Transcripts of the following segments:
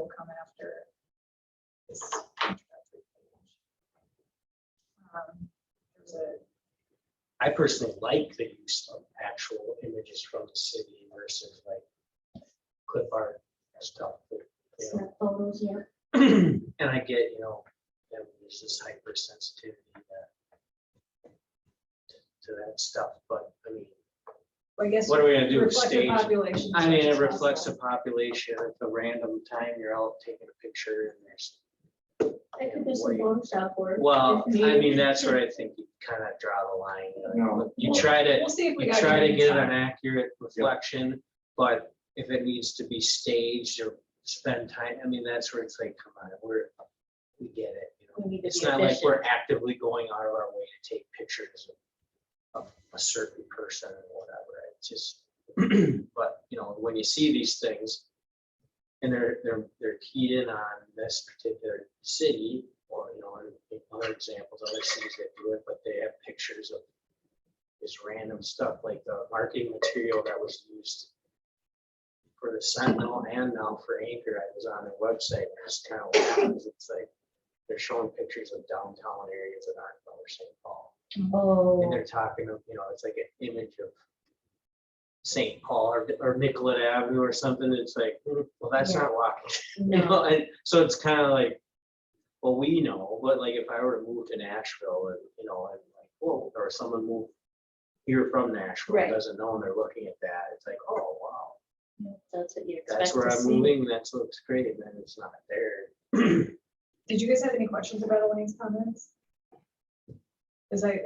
will come after this introductory page. There's a I personally like the use of actual images from the city versus like clip art stuff. Snap photos, yeah. And I get, that there's this hypersensitivity to that stuff, but I mean, I guess what are we gonna do? reflect the Stage? population. I mean, as it much as reflects possible. the population. At a random time, you're out taking a picture and there's. I could do some Photoshop work. Well, if I needed. mean, that's where I think you kind of draw the line. No. You try to, We'll see if we you got try to any get time. an accurate reflection, but if it needs to be staged or spend time, I mean, that's where it's like, come on, we get it. We need to It's be not like efficient. we're actively going out of our way to take pictures of a certain person or whatever. It's just, but when you see these things and they're keyed in on this particular city, or in other examples, other cities that do it, but they have pictures of this random stuff like the marketing material that was used for the Sentinel and now for Anchor. I was on their website and it's kind of happens. It's like they're showing pictures of downtown areas that aren't Lower St. Paul. Oh, And they're talking of, it's like an image of St. Paul or Nicollet Avenue or something. It's like, well, that's Yeah. not walking. no. And so it's kind of like, well, we know, but like if I were to move to Nashville and, and like, whoa, or someone moved here from Nashville, Right. doesn't know, and they're looking at that, it's like, oh, wow, That's what you expect that's where to I'm see. moving. That looks great. And then it's not there. Did you guys have any questions about Elaine's comments? As I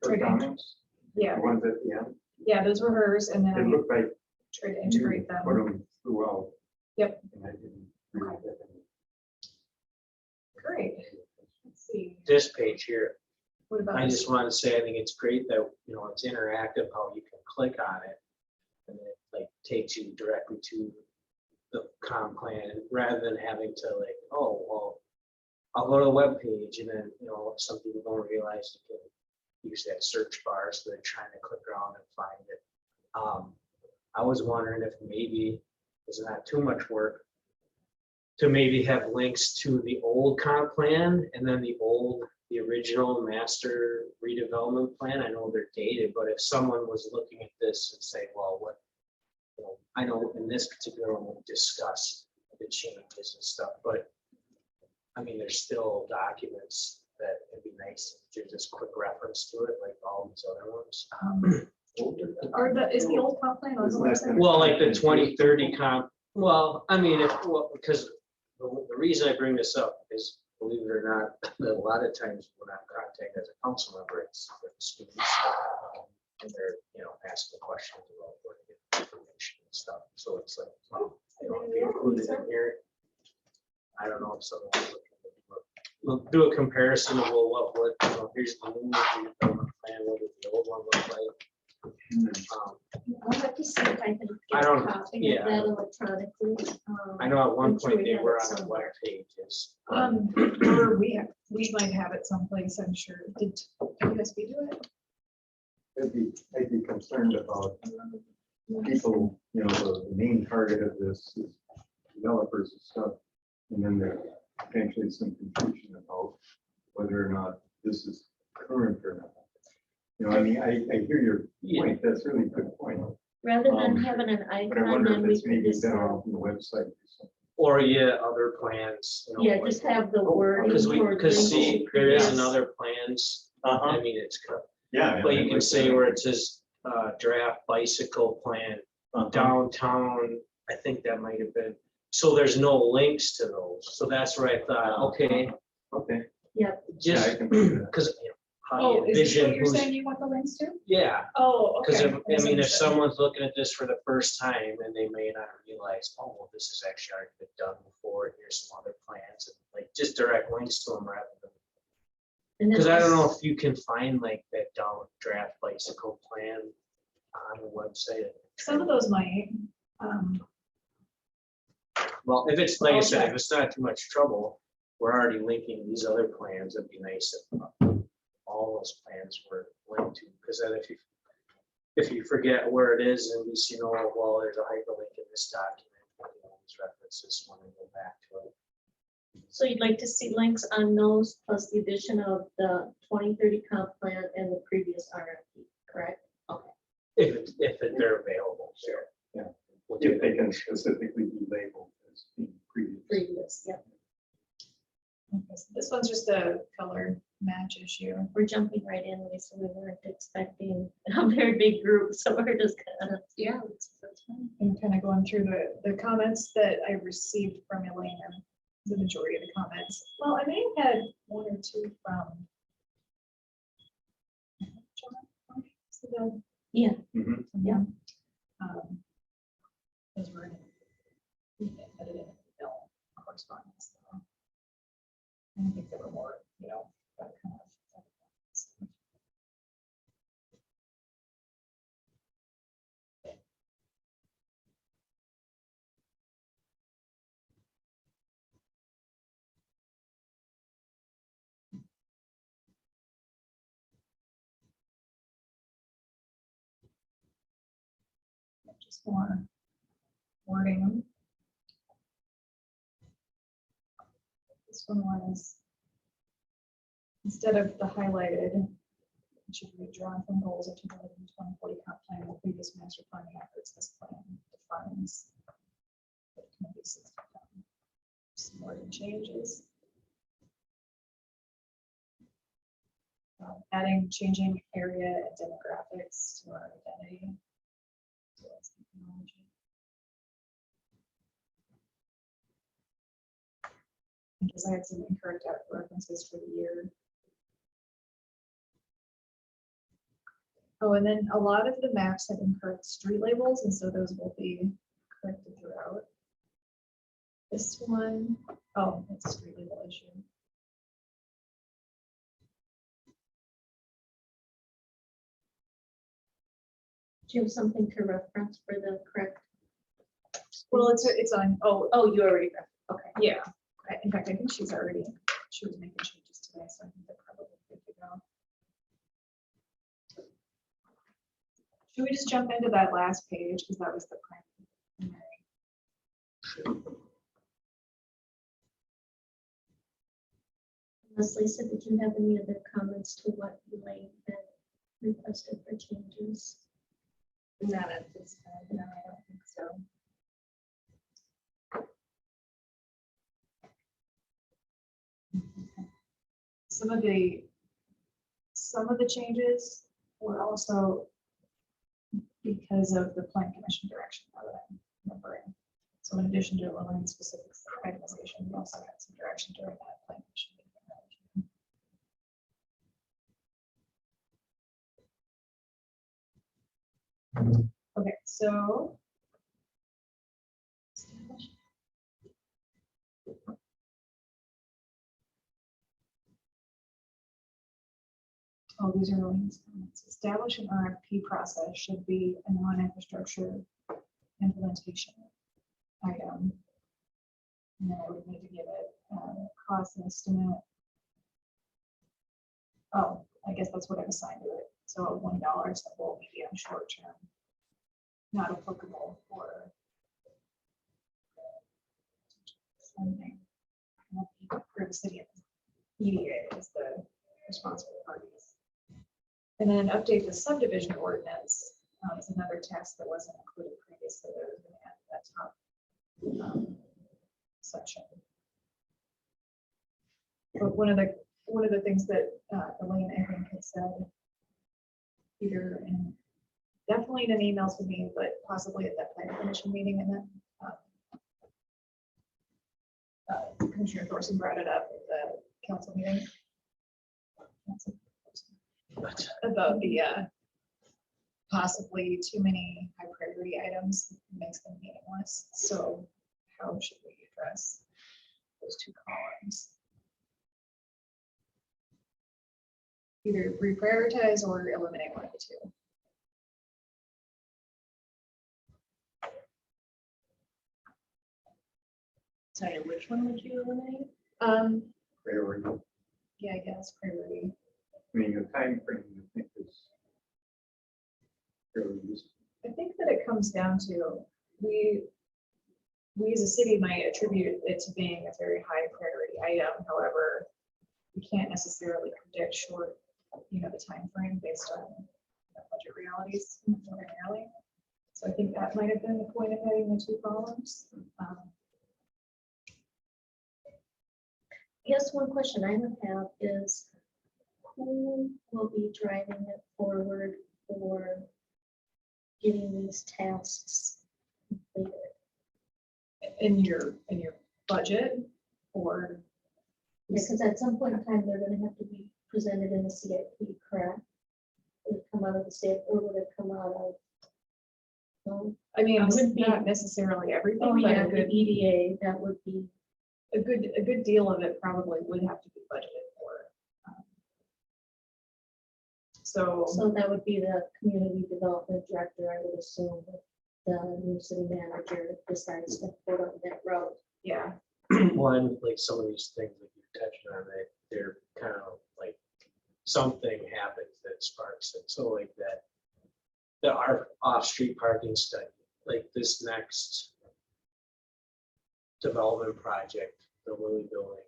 For tried to, comments, yeah, the ones at the end, yeah, those were hers, and then it I looked like tried to you integrate put them. them throughout. Yep. And I didn't read that. Great. Let's see. This page here, What about I this? just want to say, I think it's great that, it's interactive, how you can click on it. And it like takes you directly to the comp plan rather than having to like, oh, well, I'll go to the web page and then, some people don't realize you can use that search bar. So they're trying to click around and find it. I was wondering if maybe it's not too much work to maybe have links to the old comp plan and then the original master redevelopment plan. I know they're dated, but if someone was looking at this and say, well, what, I know in this particular one, we'll discuss the changes and stuff, but I mean, there's still documents that it'd be nice to do just quick reference to it, like all these other ones. Is the old comp plan on the website? Well, like the 2030 comp, well, I mean, because the reason I bring this up is, believe it or not, that a lot of times when I'm contacted as a council member, it's with students. And they're, asking questions about where to get information and stuff. So it's like, well, if you include it in here, I don't know if someone will look at it, but we'll do a comparison of, well, what here's the new development plan, what does the old one look like? I'll have to see if I can I get don't- a copy yeah. of that electronically. I know at one I'm sure point we they have were it on the somewhere. web pages. Or we might have it someplace, I'm sure. Did WSB do it? I'd be concerned about people, the main target of this is developers and stuff. And then there's potentially some confusion about whether or not this is current or not. I mean, I hear your point. That's really a good point. Rather than Um, having an But I icon, wonder then if we it's could maybe just, better off on the website. or something. Or other plans. yeah, just have the wording. Because links. see, there is Yes. another plans. I mean, it's, Yeah. but you can say where it says draft bicycle plan downtown. I think that might have been, so there's no links to those. So that's where I thought, okay, Okay. Yep, just Yeah, I can do that. because how Oh, do you is this what envision you're who's, saying you want the links to? yeah. Oh, Because okay. I mean, if someone's looking at this for the first time and they may not realize, oh, well, this has actually already been done before, and here's some other plans, and like just direct links to them rather than, and then because I don't know if you can find like that draft bicycle plan on the website. Some of those might. Well, if it's, like I said, if it's not too much trouble, we're already linking these other plans. It'd be nice if all those plans were linked to, because then if you forget where it is, at least well, there's a hyperlink in this document. always reference this one and go back to it. So you'd like to see links on those plus the addition of the 2030 comp plan and the previous RFP, correct? Okay. They're available, sure. Yeah. We'll do If they it. can specifically be labeled as being previous. Previous, yeah. Okay, so this one's just a color match issue. We're jumping right in, Lisa. We weren't expecting a very big group, so we're just kind of. Yeah, that's fine. I'm kind of going through the comments that I received from Elaine and the majority of the comments. Well, I may have had one or two from. John, so the- Yeah. Mhm. from Yeah. them. Those were edited email correspondence. So I think there were more, that kind of. Just more wording. This one was, instead of the highlighted, it should be drawn from goals of 2020 comp plan and the previous master planning efforts. This plan defines what can be some wording changes. Changing area and demographics to our identity. So that's technology. Because I had some incorrect references for the year. Oh, and then a lot of the maps have incorrect street labels, and so those will be corrected throughout. This one, oh, it's a street label issue. Do you have something to reference for the correct? Well, it's on, Oh, you already, okay. yeah. In fact, I think she was making changes today, so I think they're probably good to go. Should we just jump into that last page, because that was the primary. Lisa, did you have any other comments to what Elaine had requested for changes? Not at this time, no, I don't think so. Some of the changes were also because of the plan commission direction now that I'm remembering. So in addition to Elaine's specific itemization, we also had some direction during that plan commission meeting. Okay, so. Oh, these are Elaine's comments. Establish an RFP process should be a non-infrastructure implementation item. And then I would need to give it a cost estimate. Oh, I guess that's what I've assigned to it. So $1 simple, medium, short term. Not applicable for funding. For the city of EDA is the responsible parties. And then update the subdivision ordinance is another task that wasn't included previously. That was going to add that top section. But one of the things that Elaine, I think, had said, either definitely in an email to me, but possibly at that planning commission meeting, and then Commissioner Thorson brought it up at the council meeting. About the possibly too many high priority items makes them meaningless. So how should we address those two columns? Either reprioritize or eliminate one of the two. Sorry, which one would you eliminate? Priority. Yeah, I guess priority. I mean, the time frame, I think, is fairly useful. I think that it comes down to we we as a city might attribute it to being a very high priority item. However, we can't necessarily predict the time frame based on budget realities primarily. So I think that might have been the point of having the two columns. I guess one question I would have is who will be driving it forward for getting these tasks completed? In your budget, or Because at some point in time, they're gonna have to be presented in the CIP, correct? Would it come out of the state or would it come out of? No? I mean, It would be- not necessarily everything, Oh, but yeah, a the good EDA, that would be, a good deal of it probably would have to be budgeted for. So so that would be the community development director, I would assume, if the new city manager decides to put on that road. yeah, One, like some of these things that you touched on, that they're kind of like something happens that sparks it. So like that, our off-street parking study, like this next development project, the Lilly Building.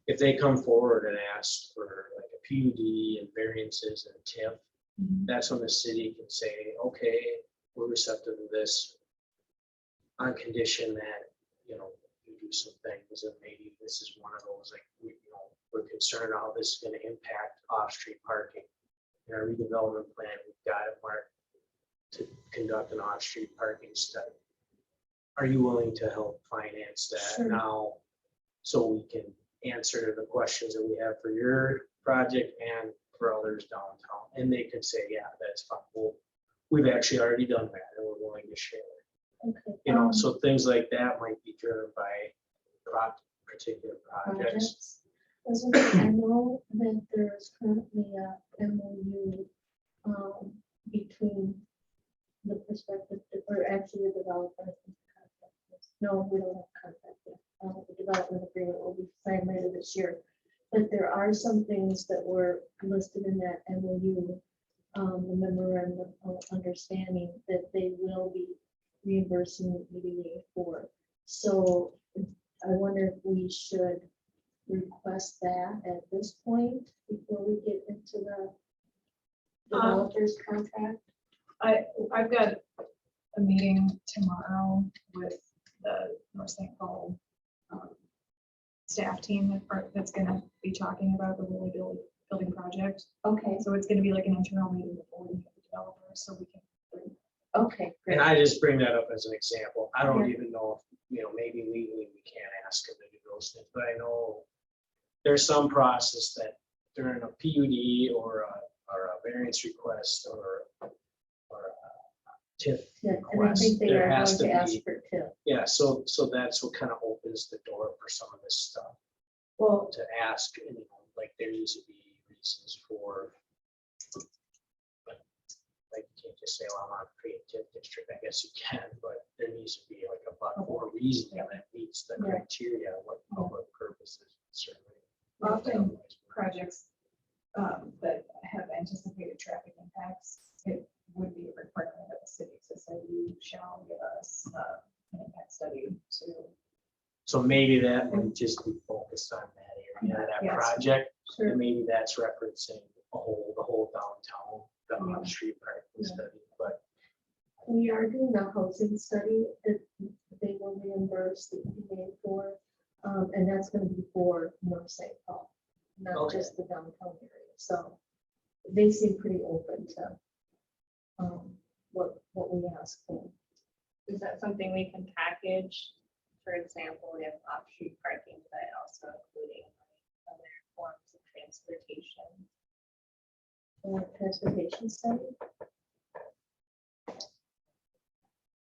If they come forward and ask for like a PUD and variances and TIF, that's when the city can say, okay, we're receptive to this on condition that, you do some things, and maybe this is one of those, like, we're concerned how this is gonna impact off-street parking. In our redevelopment plan, we've got it marked to conduct an off-street parking study. Are you willing to help finance that Sure. now, so we can answer the questions that we have for your project and for others downtown? And they could say, yeah, that's fine. Well, we've actually already done that and we're willing to share it. Okay. So things like that might be driven by particular projects. Projects. I know that there's currently a MOU between the prospective, or actually the developer. No, we don't have contract yet. The development agreement will be signed later this year. But there are some things that were listed in that MOU, the memorandum of understanding that they will be reimbursing EDA for. So I wonder if we should request that at this point before we get into the developer's contract. I've got a meeting tomorrow with the North St. Paul staff team that's going to be talking about the Lilly building project. Okay, So it's going to be like an internal meeting before we meet the developers, so we can. okay, great. And I just bring that up as an example. I don't Yeah. even know if, maybe legally we can't ask them to do those things, but I know there's some process that during a PUD or a variance request or a TIF Yeah, and I request, think they there are has going to to ask be, for two. yeah, so that's what kind of opens the door for some of this stuff, Well, to ask, like there needs to be reasons for, like you can't just say, well, I want to create a TIF district. I guess you can, but there needs to be like a but-for reason that meets the Yeah. criteria, what public purposes certainly. often projects that have anticipated traffic impacts, it would be a requirement of the city to say you shall give us an impact study to. So maybe that might just be focused on that area, that Yes. project, Sure. and maybe that's referencing the whole downtown, the Yeah. off-street parking Yeah. study, but We are doing a housing study that they will reimburse the EDA for, and that's going to be for North St. Paul, not Okay. just the downtown area. So they seem pretty open to what we ask for. Is that something we can package? For example, we have off-street parking, but also including other forms of transportation. Transportation study.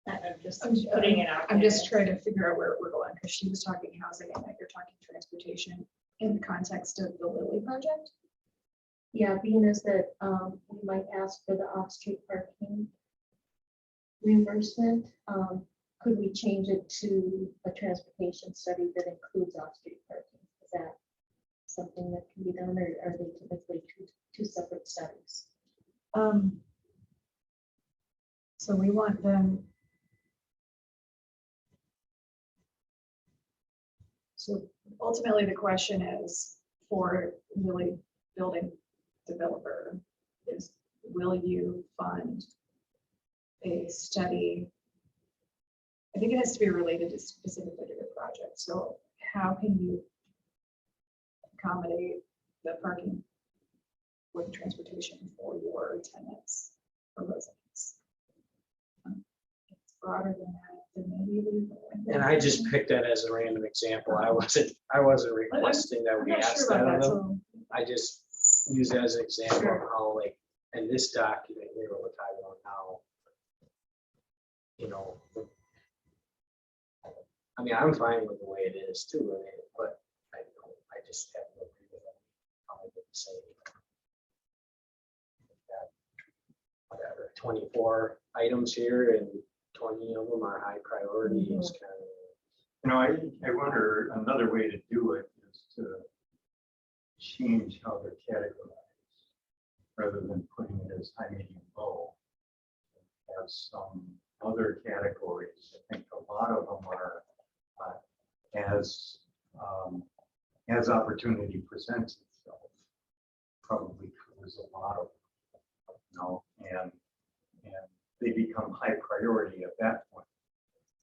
I'm just I'm putting it out. I'm just there. trying to figure out where we're going, because she was talking housing and now you're talking transportation in the context of the Lilly project. Yeah, being as that we might ask for the off-street parking reimbursement, could we change it to a transportation study that includes off-street parking? Is that something that can be done, or are they typically two separate studies? So we want them. So ultimately, the question is for really building developer is, will you fund a study? I think it has to be related to specifically to the project. So how can you accommodate the parking with transportation for your tenants or residents? It's broader than that, then maybe we. And I just picked that as a random example. I wasn't requesting that I'm we not ask sure that about of that, them. so. I just use it as an example of Sure. how, like, in this document here, what we're talking about now, you know, I mean, I'm fine with the way it is too, I mean, but I just have no agree with them. How I would say that, whatever, 24 items here and 20 of them are high priority is kind of. You know, I wonder, another way to do it is to change how they're categorized, rather than putting it as high, medium, low. Have some other categories. I think a lot of them are as opportunity presents itself, probably covers a lot of, you know, and they become high priority at that point.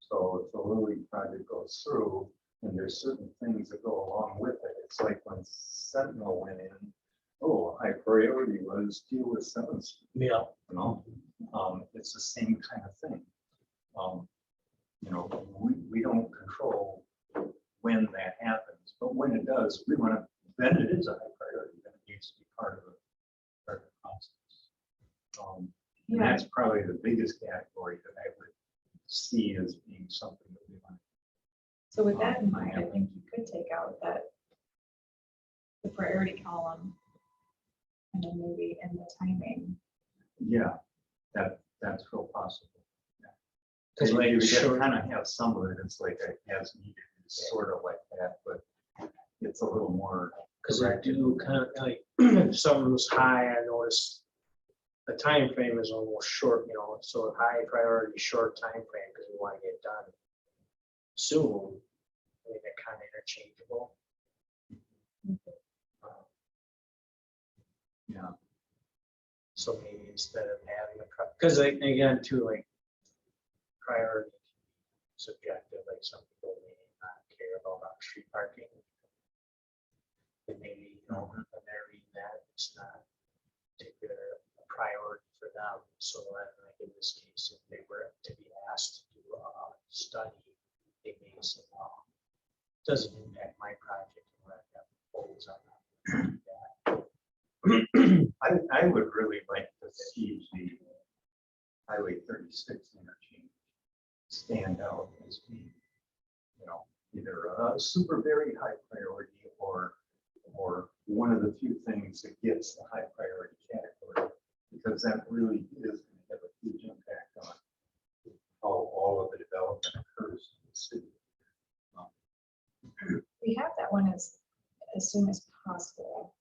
So if the Lilly project goes through, and there's certain things that go along with it, it's like when Sentinel went in, oh, high priority was deal with 7th Street, Yeah. you know? It's the same kind of thing. You know, we don't control when that happens, but when it does, we want to, then it is a high priority, then it needs to be part of the process. And Yeah. that's probably the biggest category that I would see as being something that we want. So with that in mind, I think you could take out that the priority column and then maybe in the timing. Yeah, that's real possible. Because like you sure, kind of have some of it, it's like a as needed, it's sort of like that, but it's a little more. because I do kind of like if something's high, I notice the time frame is almost short, you know, so high priority, short time frame because we want to get done soon. I mean, they're kind of interchangeable. Yeah. So maybe instead of having a, because like, again, too, like priority subjective, like some people may not care about off-street parking. And maybe, you know, when they're reading that, it's not particular a priority for them. So then, like in this case, if they were to be asked to do a study, they may say, well, it doesn't impact my project, and we're gonna have goals on that. I would really like to see the Highway 36 interchange stand out as being, you know, either a super very high priority or one of the few things that gets the high priority category, because that really is going to have a huge impact on how all of the development occurs in the city. We have that one as soon as possible.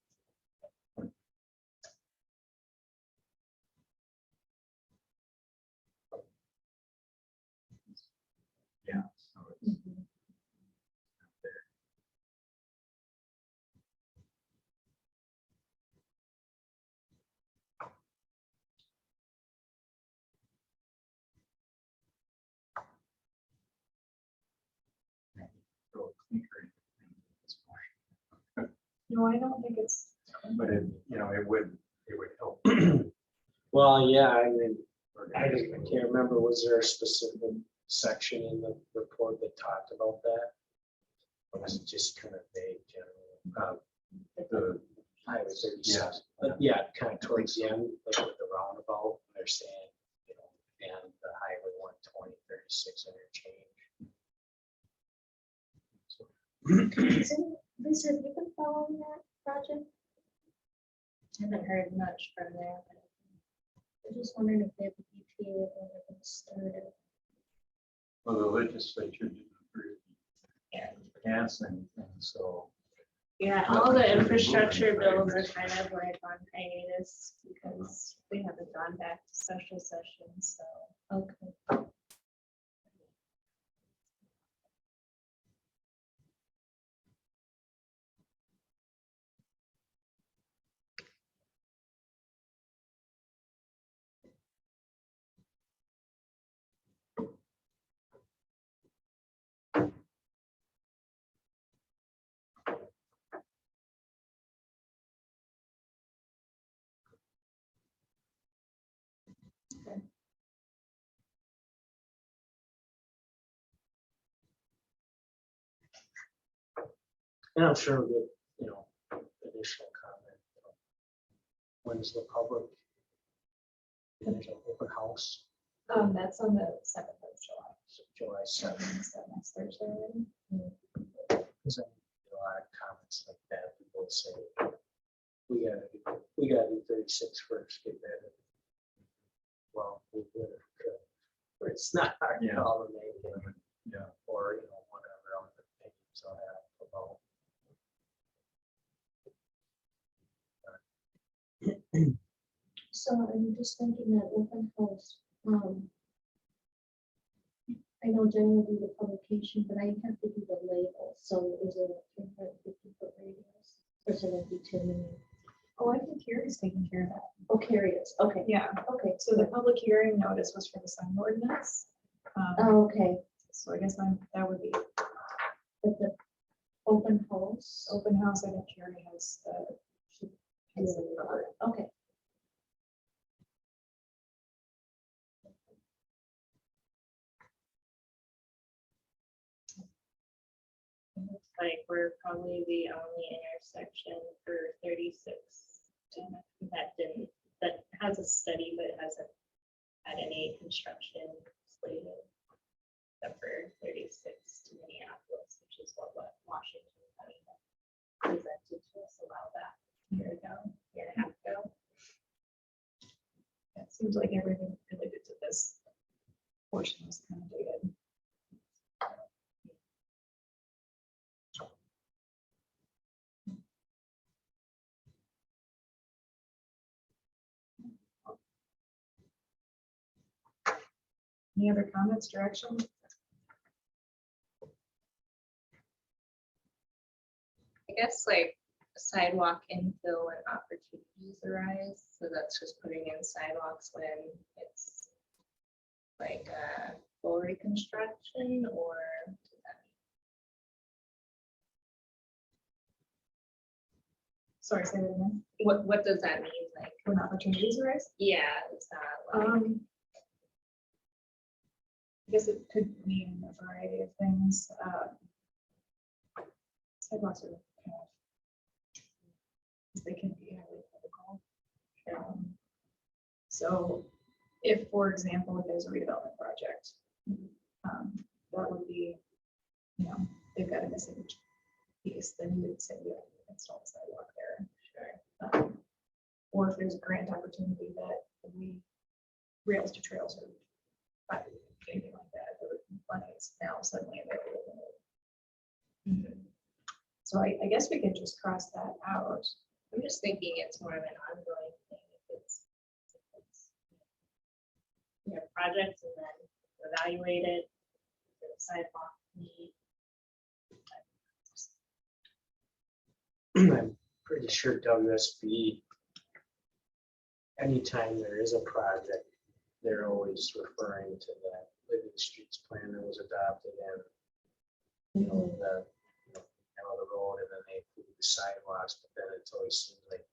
Yeah. So it's there. So it's tinkering at this point. No, I don't think it's. But it, you know, it would help. Well, yeah, I mean, I can't remember, was there a specific section in the report that talked about that? Or was it just kind of vague, general? The Highway 36. Yeah. But yeah, kind of towards the end, like with the roundabout, they're saying, you know, and the highway 120, 36 interchange. Lisa, have you been following that project? Haven't heard much from there, but I'm just wondering if they have a ETA or if it's started. Well, the legislature didn't approve Yeah. pass anything, so. yeah, Nothing's all the really infrastructure moving, right? bills are kind of like on hiatus because we haven't gone back to special session, so. Okay. And I'm sure we'll get, additional comment. When's the public? There's an open house, That's on the 7th of July. so July 7th. Is that next Thursday already? Because I get a lot of comments like that. People say, we gotta do 36 first, get that. Well, we would have could, but it's not our Yeah. call to make, Yeah. or, whatever other opinions I'll have about. So I'm just thinking that open house, I know generally do the publication, but I have to do the label, so is it a 350-foot radius? Or is it gonna be too many? Oh, I think Carrie's taking care of that. Oh, curious, okay, Yeah, okay, so the public hearing notice was for the sign ordinance. oh, okay, So I guess that would be but the open house, open house. I think Carrie has the. she has it covered. okay. It looks like we're probably the only intersection for 36 that has a study, but hasn't had any construction slated. Except for 36 to Minneapolis, which is what Washington County presented to us about that year and a half ago. It seems like everything related to this portion was kind of dated. Any other comments, direction? I guess like sidewalk infill when opportunities arise, so that's just putting in sidewalks when it's like a full reconstruction, or does that Sorry, say that again. what does that mean? Like, When opportunities arise? yeah, it's not like, I guess it could mean a variety of things. Sidewalks are kind of, they can be highly critical. So if, for example, if there's a redevelopment project, that would be, they've got a missing piece, then you would say, yeah, install a sidewalk there. Sure. Or if there's a grant opportunity that we, rails to trails or anything like that, or money is now suddenly available. So I guess we could just cross that out. I'm just thinking it's more of an ongoing thing. If it's projects and then evaluate it, the sidewalk need. I'm pretty sure WSB, anytime there is a project, they're always referring to that living streets plan that was adopted and, the road, and then they include the sidewalks, but then it always seems like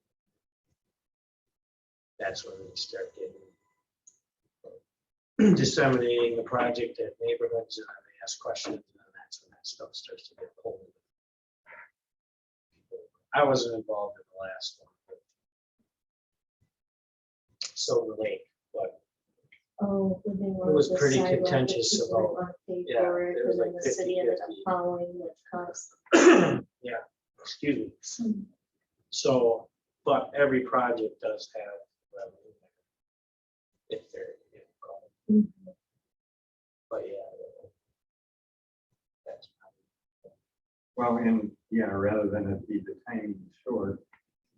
that's when we start getting disseminating the project at neighborhoods, and then they ask questions, and then that's when that stuff starts to get pulled. I wasn't involved in the last one, but Silver Lake, but Oh, when they it was the pretty sidewalk, contentious people didn't about, wanna pay yeah, for it, it was and then like the city ended up 50-50. following the cost. yeah, excuse me. So, but every project does have revenue there, if they're, but yeah. That's Well, and yeah, rather than it be the timing short,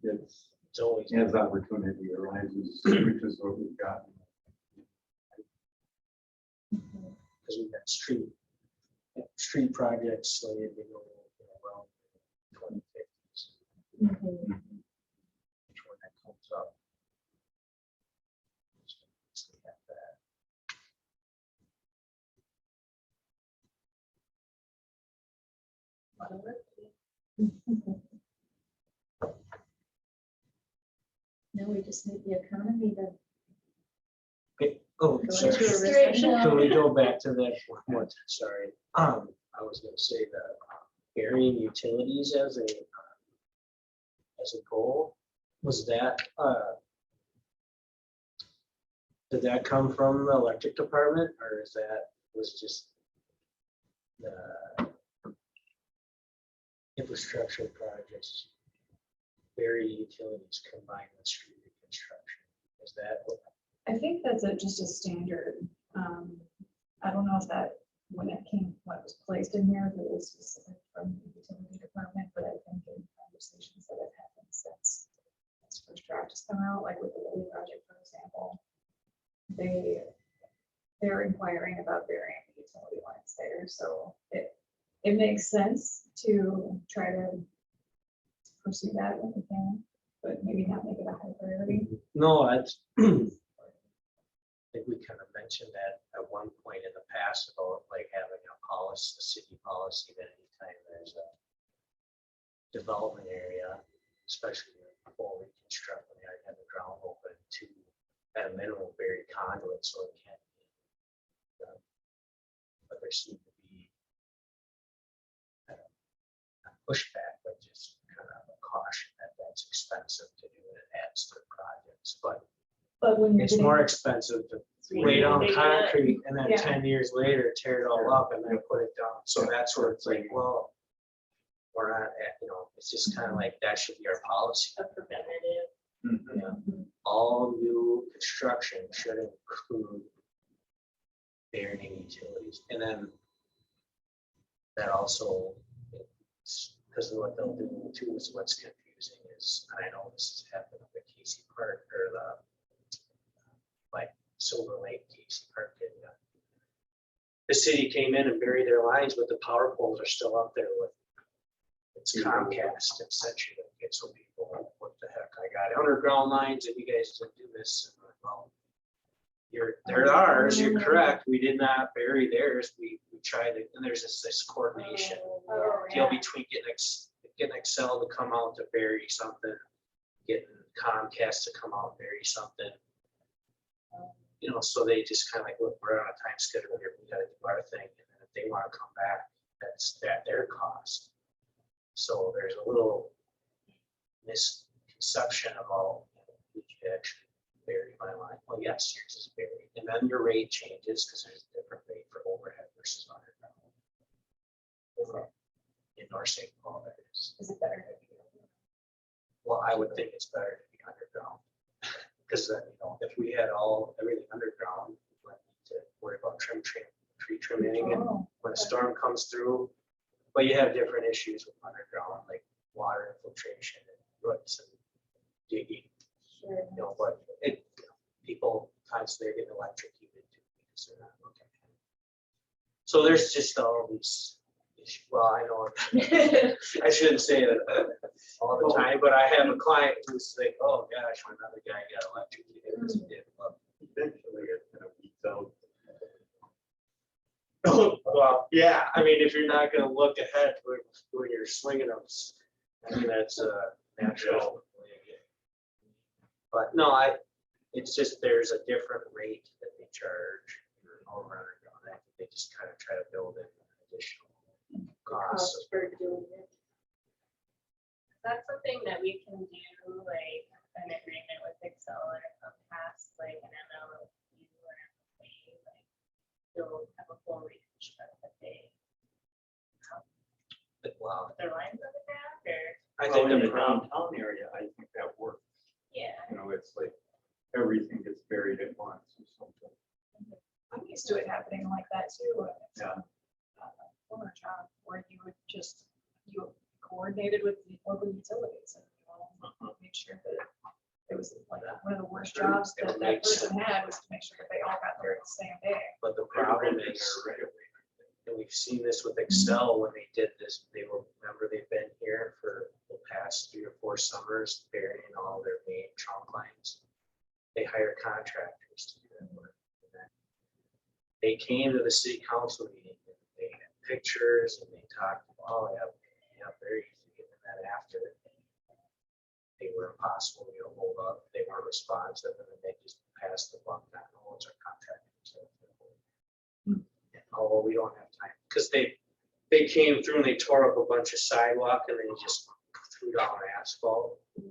it's always. as opportunity arises, which is what we've got. Because we've got street projects slated to go around 2050s, Mhm. which when that comes up. So we have that. A lot of work to do. Now we just need the economy to Okay, oh, go sorry. into a Straight recession. Can we go back to that one more time? Sorry. I was gonna say that burying utilities as a goal, was that, did that come from the electric department, or is that, was just the infrastructure projects, bury utilities combined with street reconstruction? Is that what? I think that's just a standard. I don't know if that, when it was placed in here, if it was specific from the utility department, but I think in conversations that have happened since this first draft has come out, like with the Lily project, for example, they're inquiring about burying the utility lines there, so it makes sense to try to pursue that when we can, but maybe not make it a high priority. No, it's, I think we kind of mentioned that at one point in the past about like having a policy, a city policy that anytime there's a development area, especially before we construct, when they have the ground open, to at a minimum bury conduit so it can't be. But there seemed to be not pushback, but just kind of a caution that that's expensive to do and it adds to the projects. But But when you're it's getting, more expensive to lay down concrete and then Yeah. 10 years later tear it all up and then put it down. So that's where it's like, well, we're not at, it's just kind of like that should be our policy. A preventative. Yeah. All new construction should include burying utilities. And then that also, because of what they'll do too, is what's confusing is, and I know this has happened at the Casey Park or like Silver Lake, Casey Park. The city came in and buried their lines, but the power poles are still up there with it's Comcast and Century. So people, what the heck? I got underground lines and you guys didn't do this. And well, they're ours. You're correct. We did not bury theirs. We tried it, and there's this coordination deal between getting Excel to come out to bury something, getting Comcast to come out and bury something. So they just kind of like, look, we're on a time schedule here. We got to do our thing, and then if they want to come back, that's at their cost. So there's a little misconception about did you actually bury my line? Well, yes, yours is buried, and then your rate changes because there's a different rate for overhead versus underground. In North St. Paul, that is. is it better to be? Well, I would think it's better to be underground. Because if we had everything underground, we wouldn't need to worry about tree trimming, and Oh, when a storm comes through. But you have different issues with underground, like water infiltration and roots and digging. sure. But people constantly get electrocuted too because they're not looking at it. So there's just all these issues. Well, I know I shouldn't say it all the time, but I have a client who's like, oh gosh, another guy got electrocuted because he did. Eventually, it kind of weeds out. Well, yeah, I mean, if you're not gonna look ahead when you're swinging them, I mean, that's a natural. But no, it's just, there's a different rate that they charge all around. I think they just kind of try to build in additional costs. Cost for doing it. That's something that we can do, like an agreement with Excel or Comcast, like an MLU or MLA, like they'll have a full reconstruct that they Wow, put their lines on the ground or, I think In the the downtown area, I think that works. yeah. It's like everything gets buried at once or something. I'm used to it happening like that too. Yeah. Former job where you coordinated with the local utilities and make sure that it was like one of the worst jobs that person had was to make sure that they all got there the same day. But the problem is, and we've seen this with Excel when they did this, remember they've been here for the past 3 or 4 summers burying all their main trunk lines. They hire contractors to do that work. And then they came to the city council meeting and they had pictures and they talked about, oh yeah, very easy getting that after. They were impossible to hold up. They weren't responsive, and then they just passed the buck down. Oh, it's our contractors. Oh, well, we don't have time because they they came through and they tore up a bunch of sidewalk and they just threw down asphalt. And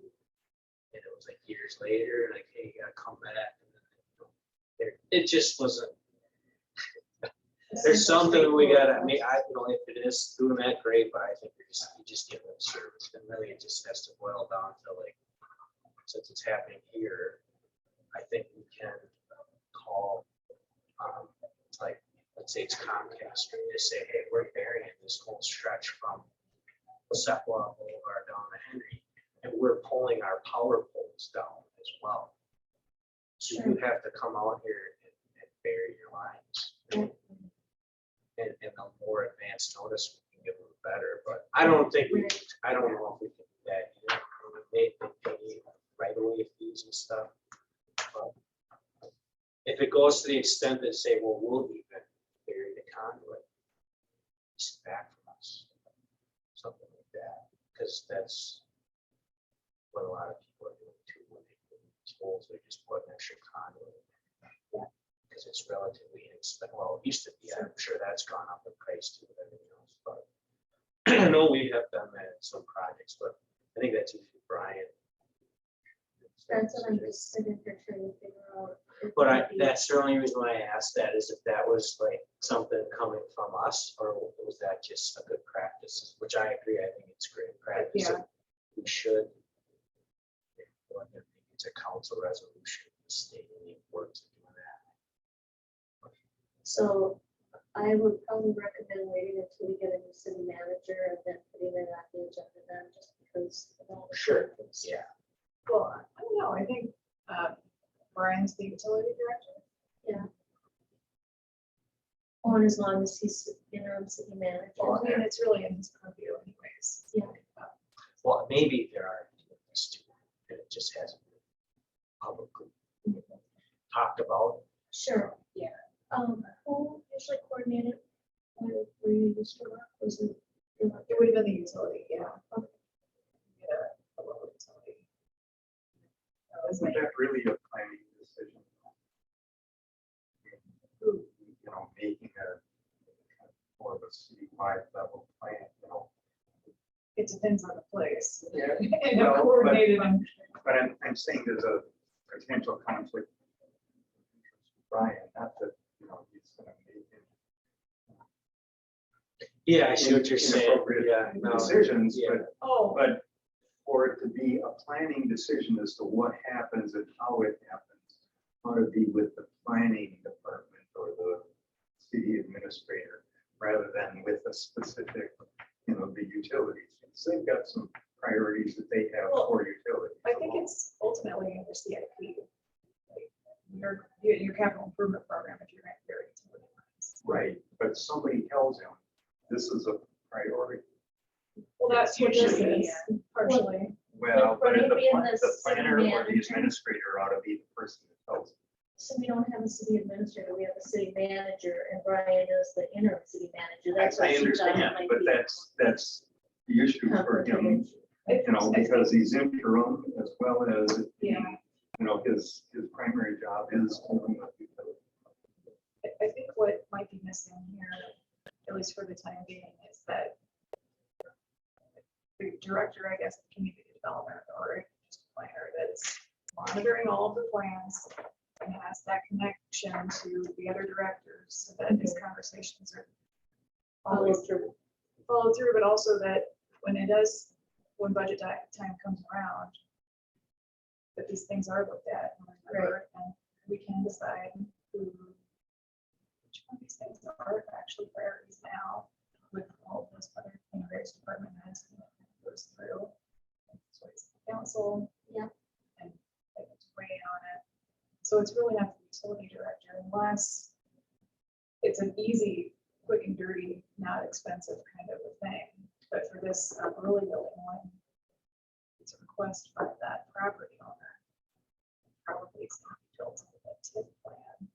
it was like years later, like, hey, you gotta come back. And then, you know, it just wasn't, there's something we gotta, I mean, I, you know, if it is doing that, great, but I think you just give them service. And really it just has to boil down to like, since it's happening here, I think we can call, like, let's say it's Comcast, and just say, hey, we're burying this whole stretch from Sepulveda Boulevard down to Henry, and we're pulling our power poles down as well. So you have to come out here and bury your lines. And the more advanced notice we can give them, the better. But I don't think I don't know if we can do that. You know, they pay right away fees and stuff. But if it goes to the extent that say, well, we'll even bury the conduit, it's back from us, something like that, because that's what a lot of people are doing too. When they put these holes, they just put an extra conduit. Because it's relatively inexpensive. Well, it used to be. I'm sure that's gone up in price too, with everything else. But I know we have done that in some projects, but I think that's usually Brian. That's what I'm just sitting here trying to figure out. if But maybe- that's the only reason why I asked that is if that was like something coming from us, or was that just a good practice? Which I agree. I think it's great practice. Yeah. We should. I think it's a council resolution stating the importance of doing that. So I would probably recommend waiting until we get a new city manager and then putting it on the agenda then, just because. of all the Sure. conflicts. Yeah. Well, I don't know, I think Brian's the utility director. Yeah. Or as long as he's interim city manager. Well, I mean, it's really in his purview anyways. Yeah. Well, maybe there are doing this too, and it just hasn't been publicly talked about. Sure. Yeah. Who usually coordinated where you used to work? Was it? It would have been the utility, yeah. Okay. Yeah, a local utility. That was Isn't like, that really a planning decision? You know, making a more of a citywide level plan, you know. it depends on the place. Yeah. And how Well, coordinated and, But I'm saying there's a potential conflict with Brian, not that, you know, he's gonna make it. Yeah, I see what you're saying. Inappropriate Yeah, no, decisions, yeah. but for it to be a planning decision as to what happens and how it happens, ought to be with the planning department or the city administrator, rather than with a specific, you know, the utilities. So they've got some priorities that they have Well, for utilities. I think it's ultimately the CIP. Like, your capital improvement program, if you're at your utility lines. Right, but somebody tells him, this is a priority. Well, that's what this is, partially. Well, but But the maybe in the the city planner or the manager. administrator ought to be the person that tells him. So we don't have a city administrator, we have a city manager, and Brian is the interim city manager. That's I what she thought it understand, might but be that's the issue for him, complicated. you know, because he's interim as well as, Yeah. you know, his primary job is dealing with utilities. I think what might be missing here, at least for the time being, is that the director, I guess, of community development or just a planner that's monitoring all of the plans and has that connection to the other directors so that these conversations are always followed through, but also that when budget time comes around, that these things are looked at and remembered, and we can decide which one of these things are actually priorities now with all of those other various department heads and it goes through. So it's the council. Yeah. And they get to weigh in on it. So it's really not the utility director unless it's an easy, quick and dirty, not expensive kind of a thing. But for this early building one, it's a request by that property owner. Probably it's not built into the TIF plan.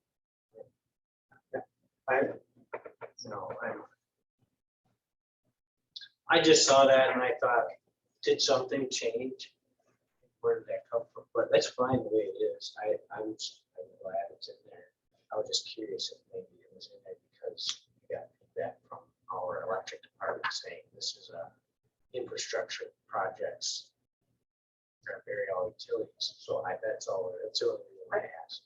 I just saw that and I thought, did something change? Where did that come from? But that's fine the way it is. I'm glad it's in there. I was just curious if maybe it was in there because we got feedback from our electric department saying this is a infrastructure projects. That vary all utilities, so that's all, that's the only reason I asked.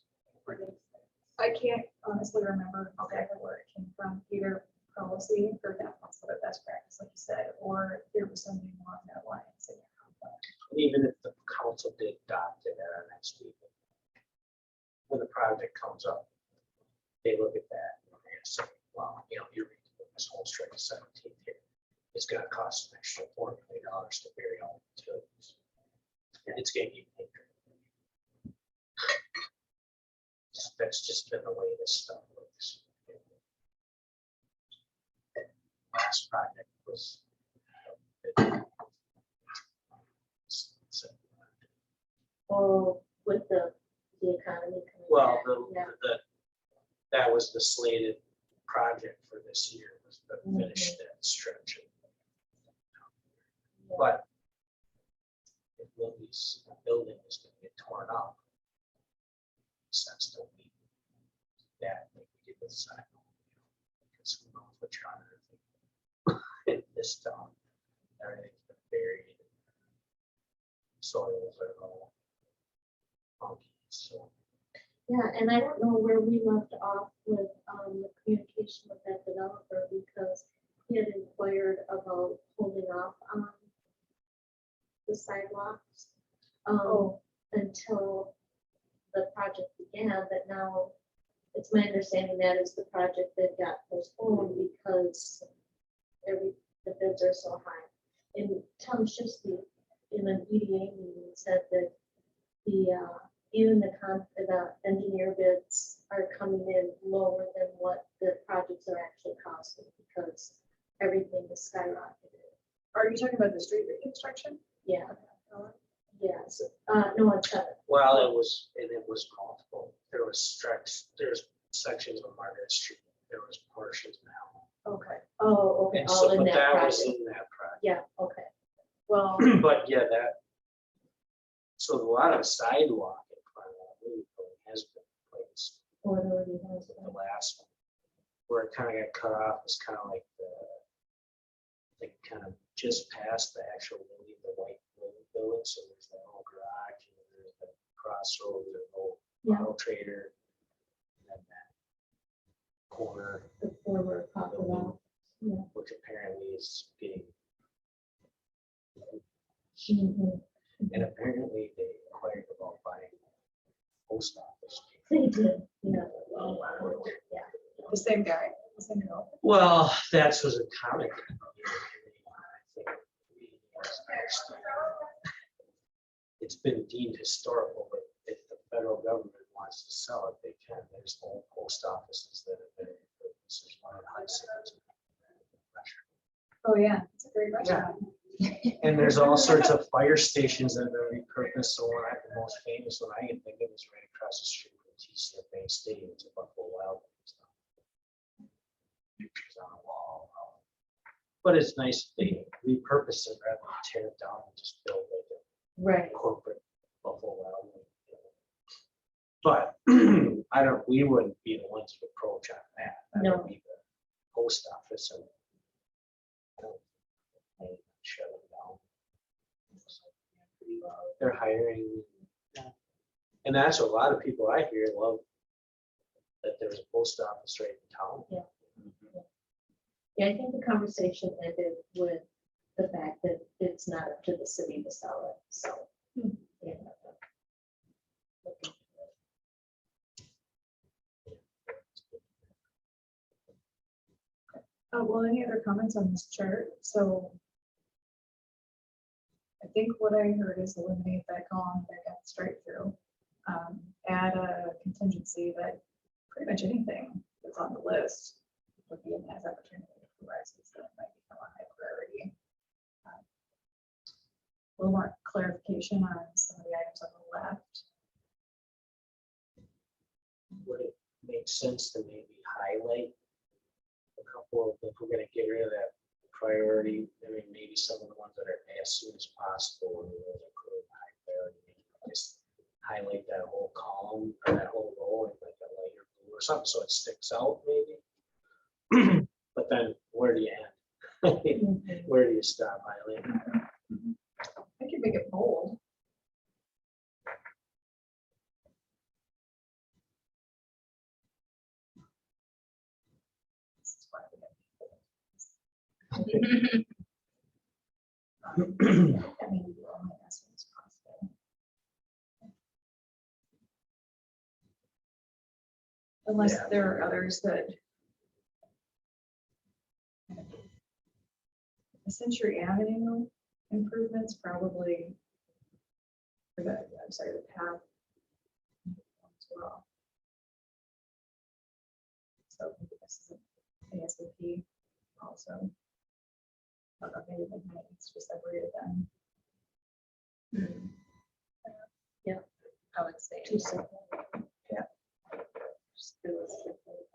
I can't honestly remember exactly where it came from, either policy or that was the best practice, like you said, or there was something along that line. So, And even if the council did adopt it at our next meeting, when the project comes up, they look at that and they say, well, you know, you're redoing this whole stretch of 17th here. It's gonna cost an extra $4 million to bury all the utilities. It's gonna be that's just been the way this stuff works. Last project was. Or with the economy. coming Well, back, yeah. that was the slated project for this year, was to finish that stretch. But if Willie's building is gonna get torn up, sense to me that like we did with sidewalk. Because who knows what you're on in this town. Everything's been buried. Soils are all funky, so. Yeah, and I don't know where we left off with the communication with that developer because he had inquired about holding off on the sidewalks until the project began, but now it's my understanding that is the project that got postponed because the bids are so high. And Tom Schiffsky in an EDA meeting said that even the engineer bids are coming in lower than what the projects are actually costing because everything is skyrocketed. are you talking about the street reconstruction? Yeah. Yes. No, it's not. Well, it was multiple. There was sections of Margaret Street. There was portions now. Okay, Oh, okay. And All so, in but that that was project. in that project. Yeah, okay. well, But yeah, so a lot of sidewalk in front of that movie building has been replaced. Or it already has. The last one, where it kind of got cut off, was kind of like kind of just past the actual building, the white building. So there's that old garage, and there's the crossroads, there's an old Yeah. auto trader, and then that corner, The former Papa Val. Yeah. which apparently is getting. Mhm. And apparently they inquired about buying a post office. They did, yeah. Yeah. the same guy, the same girl. Well, that was a comment. It's been deemed historical, but if the federal government wants to sell it, they can. There's old post offices that have been, this is one of Hudson. Oh, yeah, it's a great restaurant. And there's all sorts of fire stations that have been repurposed. So the most famous one I can think of is right across the street from TCF Bank Stadium. It's a Buffalo Wild Wings. Pictures on the wall. But it's nice if they repurpose it rather than tear it down and just build like Right. a corporate Buffalo Wild Wing. But we wouldn't be the ones to approach on that. That No. would be the post office and shut it down. They're hiring. And that's what a lot of people I hear love, that there's a post office right in town. Yeah, I think the conversation ended with the fact that it's not up to the city to sell it, so. Yeah. Well, any other comments on this chart? So I think what I heard is eliminate that column that got straight through. Add a contingency that pretty much anything that's on the list would be an as opportunity for rises that might become a high priority. A little more clarification on some of the items on the left. Would it make sense to maybe highlight a couple of, if we're gonna get rid of that priority, I mean, maybe some of the ones that are as soon as possible, and those are clearly high priority, just highlight that whole column or that whole row in like a lighter blue or something, so it sticks out maybe. But then where do you end? highlight. I could make it bold. This is why we have people. I mean, we do only as soon as possible. Unless Yeah. there are others that. The Century Avenue improvements probably. For the, I'm sorry, the path. As well. So maybe this is ASAP also. Maybe like it's just separated then. I would say. Two separate. Yeah. Just do a separate.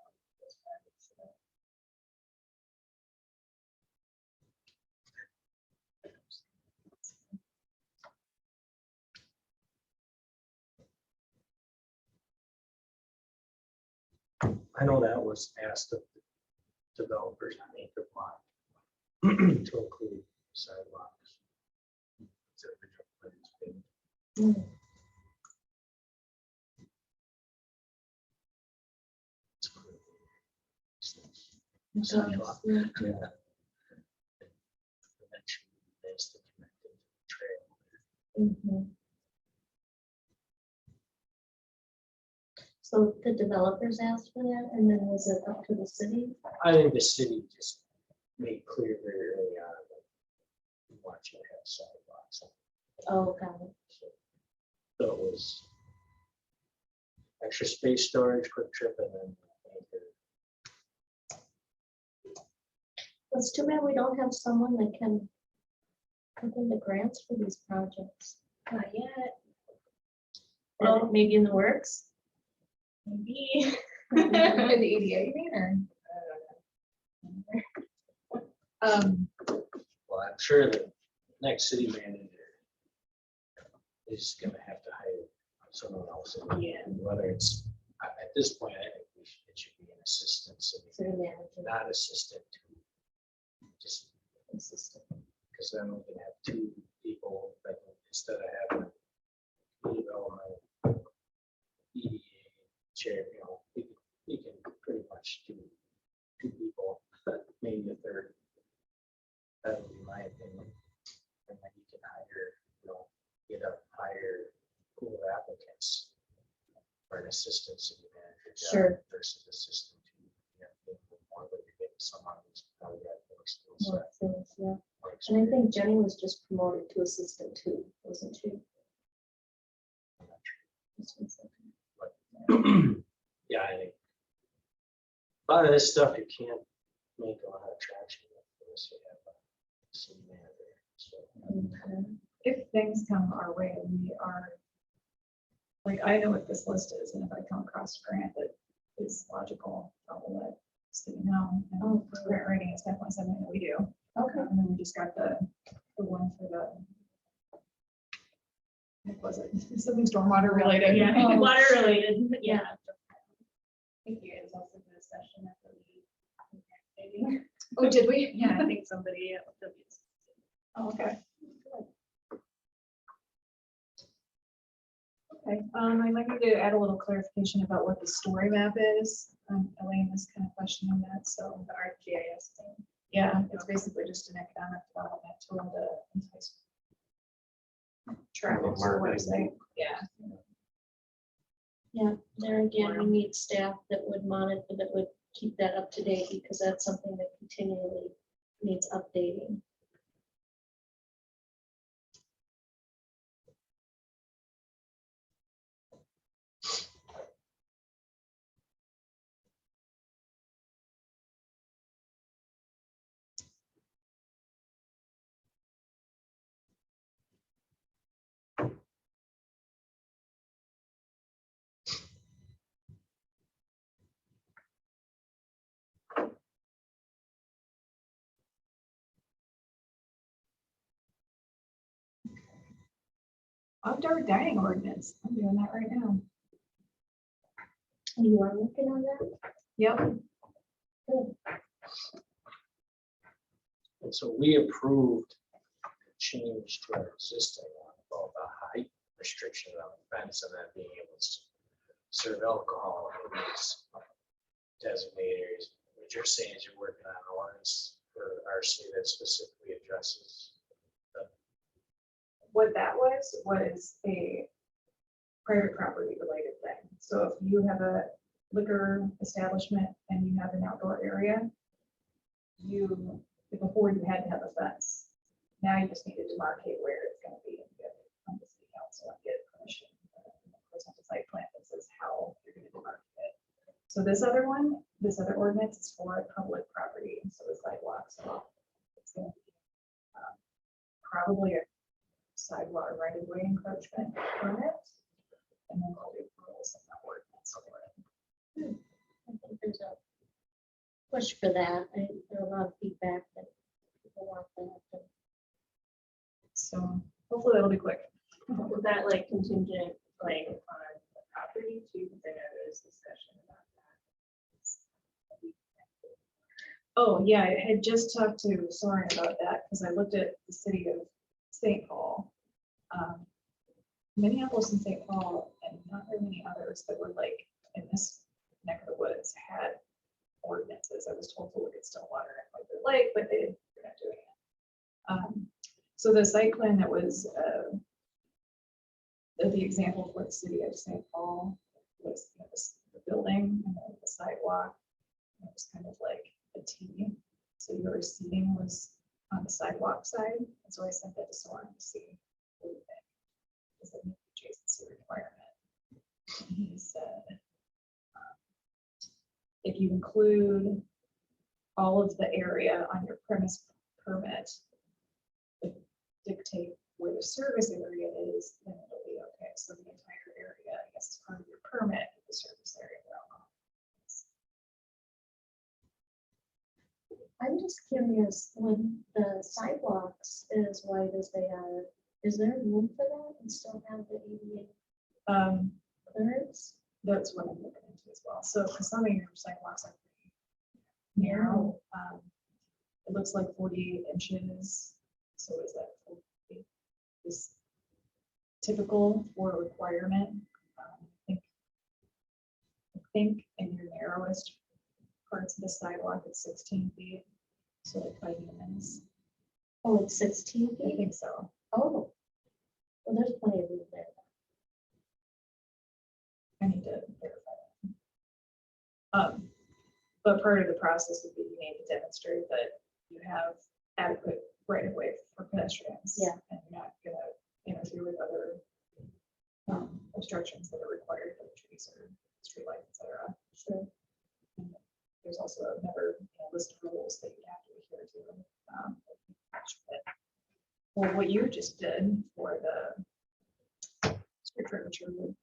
I know that was asked of developers on acre block to include sidewalks. It's original plans been- Sidewalk. Yeah. Yeah. Eventually, there's the connected trail. Mhm. So the developers asked for that, and then was it up to the city? I think the city just made clear very early on that we want you to have sidewalks. Oh, got it. So it was extra space storage, quick trip, and then anchor. It's too bad we don't have someone that can put in the grants for these projects. Not yet, Well, maybe in the works. maybe. For the EDA, you mean, or? Well, I'm sure the next city manager is gonna have to hire someone else. Yeah. Whether it's, at this point, I think it should be an assistant city, City manager. not assistant to just, Assistant. because then we can have two people, like, instead of having redevelopment, EDA chair, you can pretty much do two people, maybe a third. That would be my opinion. And then you can hire, get a higher pool of applicants for an assistant city manager job Sure. versus assistant to, more, but you're getting someone who's probably got more skill More set. things, yeah. more And I experience. think Jenny was just promoted to assistant too, wasn't she? I'm not sure. Just one second. Yeah, I think a lot of this stuff you can't make a lot of traction with unless you have a city manager. So Okay. If things come our way, we are. Like, I know what this list is, and if I come across a grant that is logical, I will let city know. And Oh, grant writing is definitely something that we do. Okay. And then we just got the one for the. What was it? Something stormwater related. Yeah, Oh. water related, yeah. I think you guys also did a session at the meeting. Oh, did we? Yeah, I think somebody. Oh, okay. Okay, I might need to add a little clarification about what the story map is. Elaine was kind of questioning that, so. The ArcGIS thing. Yeah, it's basically just an economic development tool to entice traffic to the website. Yeah. Yeah, there again, we need staff that would monitor, that would keep that up to date, because that's something that continually needs updating. Outdoor dining ordinance. I'm doing that right now. You are working on that? Yep. Good. And so we approved change to our existing one about the height restriction on the fence and then being able to serve alcohol in these designated areas. What you're saying is you're working on an ordinance for our city that specifically addresses. What that was a private property related thing. So if you have a liquor establishment and you have an outdoor area, before you had to have a fence. Now you just need to demarcate where it's going to be and get from the city council and get permission. Present a site plan that says how you're going to demarcate it. So this other ordinance is for public property, and so the sidewalks. It's going to be probably a sidewalk right of way encroachment permit, and then all the rules in that ordinance. I think there's a push for that. There's a lot of feedback that people want that. So hopefully that'll be quick. Was that like contingent, like on the property too? Because I know there's discussion about that. Oh, yeah, I had just talked to Soren about that because I looked at the city of St. Paul. Minneapolis and St. Paul, and not very many others that were like in this neck of the woods had ordinances. I was told to look at Stillwater and White Lake, but they're not doing it. So the site plan that was the example for the city of St. Paul was the building and then the sidewalk. It was kind of like a T. So your seating was on the sidewalk side. And so I sent that to Soren to see what do you think. Does it meet the adjacency requirement? And he said, if you include all of the area on your premise permit, but dictate where the service area is, then it'll be okay. So the entire area, I guess, is part of your permit, the service area. I'm just curious, when the sidewalks as wide as they are, is there room for that and still have the ADA clearance? That's what I'm looking into as well. So because some of your sidewalks are pretty narrow. It looks like 48 inches. So is that 40 is typical for a requirement? I think in your narrowest parts of the sidewalk, it's 16 feet. So like 5 humans. Oh, it's 16 I feet? think so. Oh, well, there's plenty of room there. I need to verify that. But part of the process would be you need to demonstrate that you have adequate right of way for pedestrians. Yeah. And you're not gonna interfere with other obstructions that are required for the trees or streetlights, et cetera. Sure. And there's also another list of rules that you have to adhere to. Well, what you just did for the street furniture would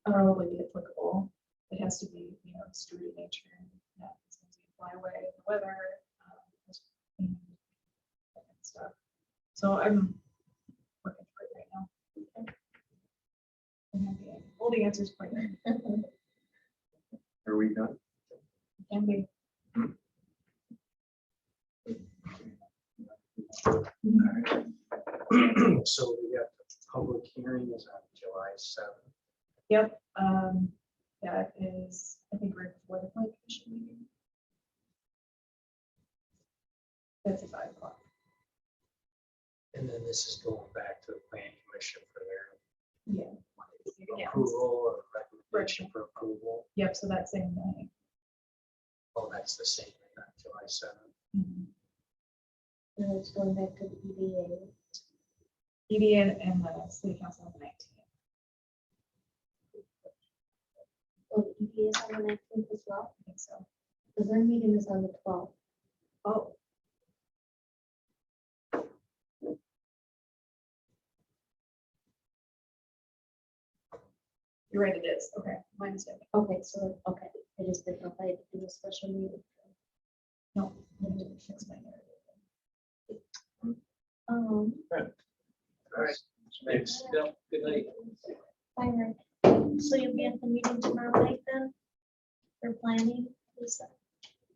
probably be applicable. It has to be, street nature, and not it's going to fly away in the weather, and that kind of stuff. So I'm working for it right now. Okay. And then all the answers quite there. Are we done? Can be. So we got the public hearing is on July 7th. Yep. That is, I think, right before the plan commission meeting. That's at 5 o'clock. And then this is going back to the plan commission for their Yeah. approval or recommendation for approval. Yep. So that same night. Oh, that's the same, not July 7th. And it's going back to the EDA. EDA and the city council on the 19th. Oh, the EDA is on the 19th as well, I think so. because their meeting is on the 12th. Oh. You're right, it is. Okay, my mistake. Okay, so, okay, I just didn't know if I had to do a special meeting. No, let me just fix my narrative. All right. Thanks. Bill. Good night. Bye, Rick. So you'll be at the meeting tomorrow night then? For planning, Lisa?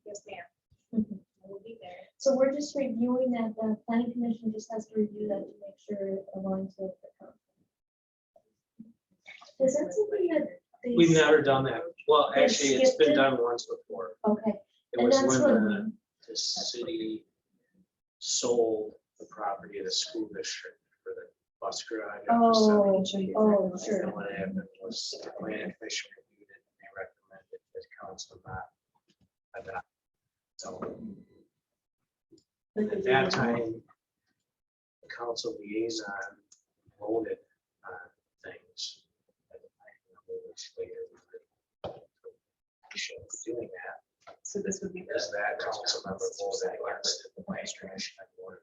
Yes, ma'am. Mhm. We'll be there. So we're just reviewing that, the planning commission just has to review that to make sure it aligns with the council. Is that something that they? We've never done that. Well, They actually, it's skipped been it? done once before. Okay, It and was that's when what, the city sold the property of the school district for the bus garage. after oh, 70. oh, And sure. what happened was the planning commission reviewed it and they recommended that council not adopt. So at that time, the council liaison voted on things. And I don't know which later we should be doing that So this would be. because that council member voted against it. The planning commission had voted